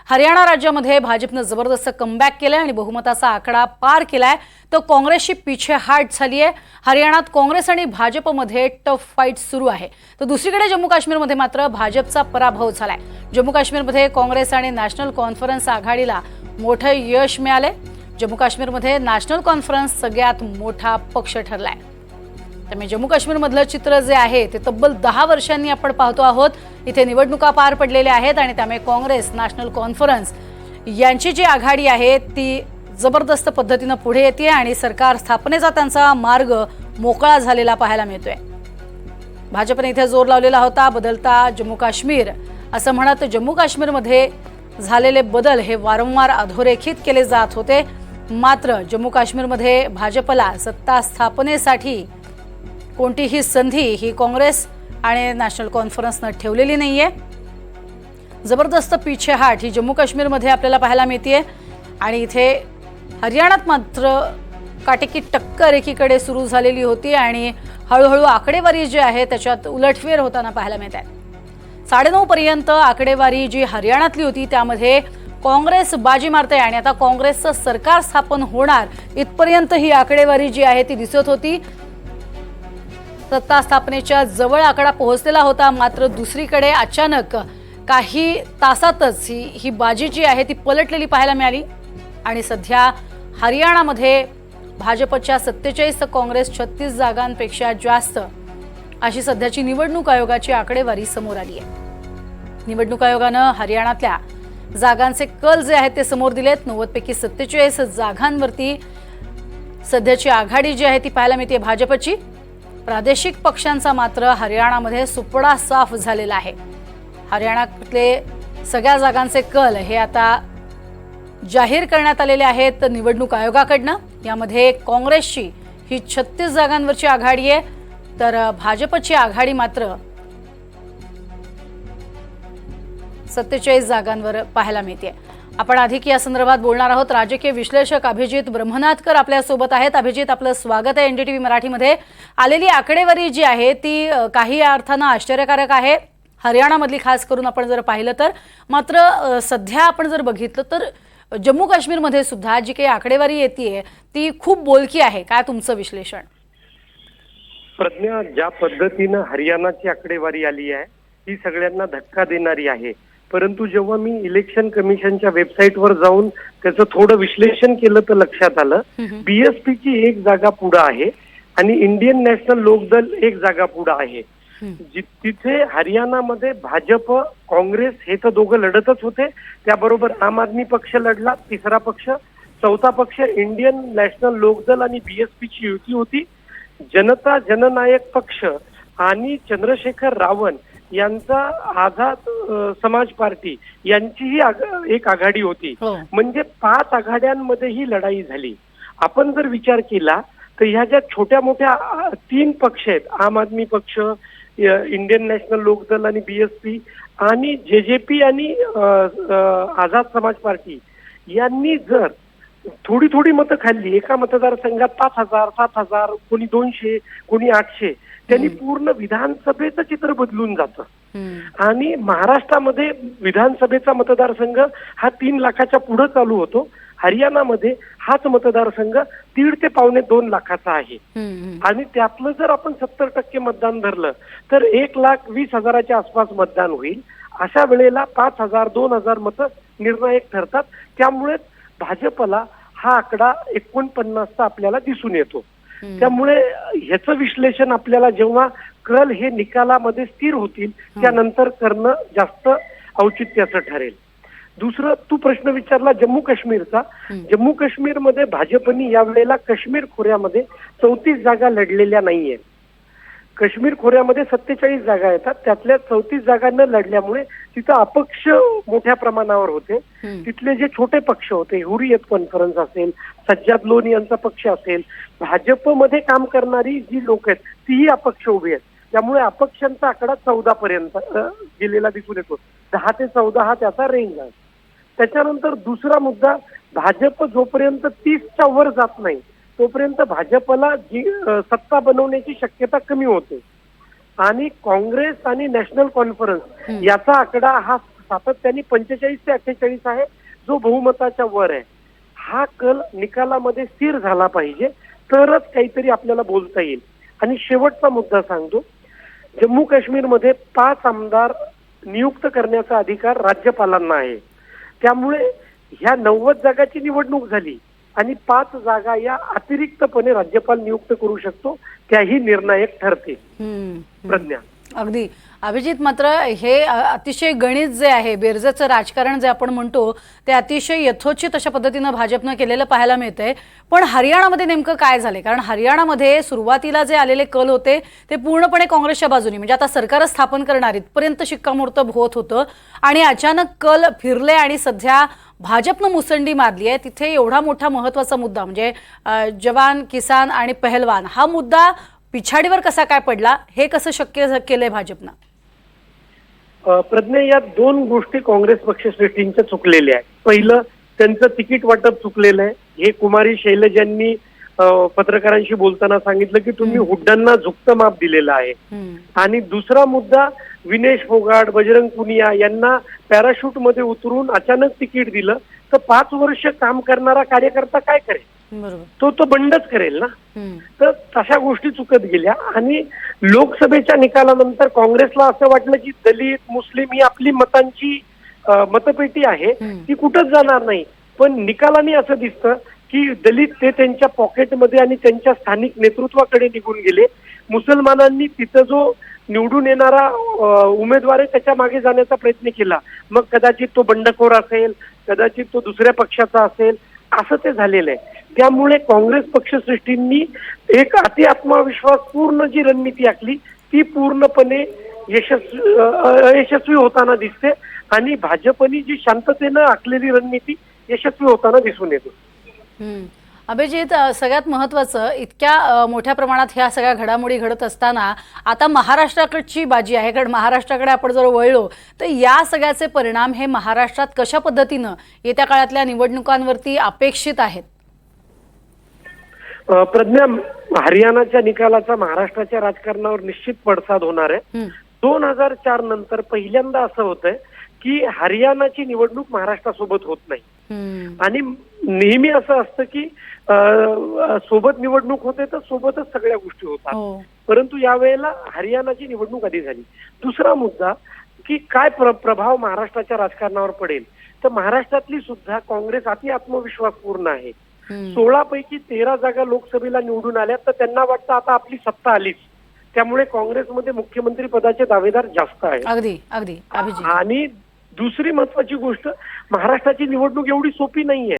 हरियाणा राज्यामध्ये भाजपनं जबरदस्त कमबॅक केलाय आणि बहुमताचा आकडा पार केलाय, तर काँग्रेसची पीछेहाट झाली आहे। हरियाणात काँग्रेस आणि भाजपमध्ये टफ फाईट सुरू आहे, तर दुसरीकडे जम्मू काश्मीरमध्ये मात्र भाजपचा पराभव झालाय। जम्मू काश्मीरमध्ये काँग्रेस आणि नॅशनल कॉन्फरन्स आघाडीला मोठं यश मिळाले। जम्मू काश्मीरमध्ये नॅशनल कॉन्फरन्स सगळ्यात मोठा पक्ष ठरलाय। त्यामुळे जम्मू काश्मीरमधलं चित्र जे आहे ते तब्बल 10 वर्षांनी आपण पाहतो आहोत। इथे निवडणुका पार पडलेल्या आहेत आणि त्यामुळे काँग्रेस नॅशनल कॉन्फरन्स यांची जी आघाडी आहे ती जबरदस्त पद्धतीने पुढे येते आणि सरकार स्थापनेचा त्यांचा मार्ग मोकळा झालेला पाहायला मिळतोय। भाजपने इथे जोर लावलेला होता बदलता जम्मू काश्मीर असं म्हणत जम्मू काश्मीरमध्ये झालेले बदल हे वारंवार अधोरेखित केले जात होते। मात्र जम्मू काश्मीरमध्ये भाजपला सत्ता स्थापनेसाठी कोणतीही संधी ही काँग्रेस आणि नॅशनल कॉन्फरन्सने ठेवलेली नाहीये। जबरदस्त पीछेहाट ही जम्मू काश्मीरमध्ये आपल्याला पाहायला मिळते आणि इथे हरियाणात मात्र काटेकी टक्कर एकीकडे सुरू झालेली होती आणि हळूहळू आकडेवारी जी आहे त्याच्यात उलटफेर होताना पाहायला मिळते। 9:30 पर्यंत आकडेवारी जी हरियाणातली होती त्यामध्ये काँग्रेस बाजी मारते आणि आता काँग्रेसचं सरकार स्थापन होणार इथपर्यंत ही आकडेवारी जी आहे ती दिसत होती। सत्ता स्थापनेच्या जवळ आकडा पोहोचलेला होता, मात्र दुसरीकडे अचानक काही तासातच ही बाजी जी आहे ती पलटलेली पाहायला मिळाली आणि सध्या हरियाणामध्ये भाजपच्या 47 तर काँग्रेस 36 जागांपेक्षा जास्त अशी सध्याची निवडणूक आयोगाची आकडेवारी समोर आली आहे। निवडणूक आयोगानं हरियाणातल्या जागांचे कल जे आहेत ते समोर दिलेत। 90 पैकी 47 जागांवरती सध्याची आघाडी जी आहे ती पाहायला मिळते भाजपची। प्रादेशिक पक्षांचा मात्र हरियाणामध्ये सुपडा साफ झालेला आहे। हरियाणातले सगळ्या जागांचे कल हे आता जाहीर करण्यात आलेले आहेत निवडणूक आयोगाकडनं। यामध्ये काँग्रेसची ही 36 जागांवरची आघाडी आहे, तर भाजपची आघाडी मात्र 47 जागांवर पाहायला मिळते। आपण अधिक या संदर्भात बोलणार आहोत। राजकीय विश्लेषक अभिजित ब्रह्मनाथकर आपल्या सोबत आहेत। अभिजित, आपलं स्वागत आहे एनडीटीव्ही मराठीमध्ये। आलेली आकडेवारी जी आहे ती काही अर्थानं आश्चर्यकारक आहे हरियाणामधली, खास करून आपण जर पाहिलं तर। मात्र सध्या आपण जर बघितलं तर जम्मू काश्मीरमध्ये सुद्धा जी काही आकडेवारी येते ती खूप बोलकी आहे। काय तुमचं विश्लेषण? प्रज्ञा, ज्या पद्धतीनं हरियाणाची आकडेवारी आली आहे ती सगळ्यांना धक्का देणारी आहे, परंतु जेव्हा मी इलेक्शन कमिशनच्या वेबसाईटवर जाऊन त्याचं थोडं विश्लेषण केलं तर लक्षात आलं बीएसपीची 1 जागा पुढे आहे आणि इंडियन नॅशनल लोकदल 1 जागा पुढे आहे। तिथे हरियाणामध्ये भाजप काँग्रेस हे तर दोघं लढतच होते, त्याबरोबर आम आदमी पक्ष लढला, तिसरा पक्ष, चौथा पक्ष इंडियन नॅशनल लोकदल आणि बीएसपीची युती होती। जनता जननायक पक्ष आणि चंद्रशेखर रावण यांचा आझाद समाज पार्टी यांचीही एक आघाडी होती। म्हणजे 5 आघाड्यांमध्ये ही लढाई झाली। आपण जर विचार केला तर ह्या ज्या छोट्या मोठ्या 3 पक्ष आहेत, आम आदमी पक्ष, इंडियन नॅशनल लोकदल आणि बीएसपी आणि जेजेपी आणि आझाद समाज पार्टी यांनी जर थोडी थोडी मतं खाल्ली, एका मतदारसंघात 5,000, 7,000, कोणी 200, कोणी 800, त्यांनी पूर्ण विधानसभेचं चित्र बदलून जातं। आणि महाराष्ट्रामध्ये विधानसभेचा मतदारसंघ हा 3 लाखाच्या पुढे चालू होतो। हरियाणामध्ये हाच मतदारसंघ 1.5 ते 2.25 लाखाचा आहे आणि त्यातलं जर आपण 70% मतदान धरलं तर 1,20,000च्या आसपास मतदान होईल। अशा वेळेला 5,000, 2,000 मतं निर्णायक ठरतात। त्यामुळे भाजपला हा आकडा 49चा आपल्याला दिसून येतो। त्यामुळे ह्याचं विश्लेषण आपल्याला जेव्हा कल हे निकालामध्ये स्थिर होतील त्यानंतर करणं जास्त औचित्याचं ठरेल। दुसरं, तू प्रश्न विचारला जम्मू काश्मीरचा। जम्मू काश्मीरमध्ये भाजपनी यावेळेला काश्मीर खोऱ्यामध्ये 34 जागा लढलेल्या नाहीये। काश्मीर खोऱ्यामध्ये 47 जागा येतात, त्यातल्या 34 जागांना लढल्यामुळे तिथं अपक्ष मोठ्या प्रमाणावर होते। तिथले जे छोटे पक्ष होते, हुरियत कॉन्फरन्स असेल, सज्जाद लोन यांचा पक्ष असेल, भाजपमध्ये काम करणारी जी लोक आहेत तीही अपक्ष उभी आहेत। त्यामुळे अपक्षांचा आकडा 14 पर्यंत गेलेला दिसून येतो। 10 ते 14 हा त्याचा रेंज आहे। त्याच्यानंतर दुसरा मुद्दा, भाजप जोपर्यंत 30च्या वर जात नाही तोपर्यंत भाजपला जी सत्ता बनवण्याची शक्यता कमी होते आणि काँग्रेस आणि नॅशनल कॉन्फरन्स याचा आकडा हा सातत्याने 45 ते 48 आहे, जो बहुमताच्या वर आहे. हा कल निकालामध्ये स्थिर झाला पाहिजे, तरच काहीतरी आपल्याला बोलता येईल. आणि शेवटचा मुद्दा सांगतो, जम्मू काश्मीरमध्ये 5 आमदार नियुक्त करण्याचा अधिकार राज्यपालांना आहे. त्यामुळे ह्या 90 जागाची निवडणूक झाली आणि 5 जागा या अतिरिक्तपणे राज्यपाल नियुक्त करू शकतो, त्याही निर्णायक ठरते. प्रज्ञा, अगदी अभिजित, मात्र हे अतिशय गणित जे आहे, बेरजेचं राजकारण जे आपण म्हणतो ते अतिशय यथोचित अशा पद्धतीनं भाजपनं केलेलं पाहायला मिळतंय. पण हरियाणामध्ये नेमकं काय झालंय? कारण हरियाणामध्ये सुरुवातीला जे आलेले कल होते ते पूर्णपणे काँग्रेसच्या बाजूने, म्हणजे आता सरकार स्थापन करणार इथपर्यंत शिक्कामोर्तब होत होतं आणि अचानक कल फिरले आणि सध्या भाजपनं मुसंडी मारली आहे. तिथे एवढा मोठा महत्त्वाचा मुद्दा म्हणजे जवान, किसान आणि पहलवान हा मुद्दा पिछाडीवर कसा काय पडला, हे कसं शक्य केलंय भाजपनं? प्रज्ञा, या 2 गोष्टी काँग्रेस पक्षश्रेष्ठींच्या चुकलेल्या आहेत. पहिलं, त्यांचं तिकीट वाटप चुकलेलं आहे. हे कुमारी शैलज यांनी पत्रकारांशी बोलताना सांगितलं की तुम्ही हुड्डांना झुकतं माप दिलेलं आहे. आणि दुसरा मुद्दा, विनेश फोगाट, बजरंग पुनिया यांना पॅराशूट मध्ये उतरून अचानक तिकीट दिलं, तर 5 वर्ष काम करणारा कार्यकर्ता काय करेल? तो बंडच करेल ना. तर तशा गोष्टी चुकत गेल्या आणि लोकसभेच्या निकालानंतर काँग्रेसला असं वाटलं की दलित, मुस्लिम ही आपली मतांची मतपेटी आहे, ती कुठंच जाणार नाही. पण निकालाने असं दिसतं की दलित ते त्यांच्या पॉकेटमध्ये आणि त्यांच्या स्थानिक नेतृत्वाकडे निघून गेले. मुसलमानांनी तिथं जो निवडून येणारा उमेदवार आहे त्याच्या मागे जाण्याचा प्रयत्न केला. मग कदाचित तो बंडखोर असेल, कदाचित तो दुसऱ्या पक्षाचा असेल, असं ते झालेलं आहे. त्यामुळे काँग्रेस पक्षश्रेष्ठींनी एक अति आत्मविश्वास पूर्ण जी रणनीती आखली ती पूर्णपणे यशस्वी होताना दिसते आणि भाजपनी जी शांततेनं आखलेली रणनीती यशस्वी होताना दिसून येते. अभिजित, सगळ्यात महत्त्वाचं, इतक्या मोठ्या प्रमाणात ह्या सगळ्या घडामोडी घडत असताना आता महाराष्ट्राकडची बाजी आहे. कारण महाराष्ट्राकडे आपण जर वळलो तर या सगळ्याचे परिणाम हे महाराष्ट्रात कशा पद्धतीनं येत्या काळातल्या निवडणुकांवरती अपेक्षित आहेत? प्रज्ञा, हरियाणाच्या निकालाचा महाराष्ट्राच्या राजकारणावर निश्चित पडसाद होणार आहे. 2004 नंतर पहिल्यांदा असं होतंय की हरियाणाची निवडणूक महाराष्ट्रासोबत होत नाही. आणि नेहमी असं असतं की सोबत निवडणूक होते तर सोबतच सगळ्या गोष्टी होतात. परंतु यावेळेला हरियाणाची निवडणूक आधी झाली. दुसरा मुद्दा की काय प्रभाव महाराष्ट्राच्या राजकारणावर पडेल, तर महाराष्ट्रातली सुद्धा काँग्रेस अति आत्मविश्वास पूर्ण आहे. 16 पैकी 13 जागा लोकसभेला निवडून आल्या, तर त्यांना वाटतं आता आपली सत्ता आलीच. त्यामुळे काँग्रेसमध्ये मुख्यमंत्री पदाचे दावेदार जास्त आहेत. अगदी अगदी. आणि दुसरी महत्वाची गोष्ट, महाराष्ट्राची निवडणूक एवढी सोपी नाहीये.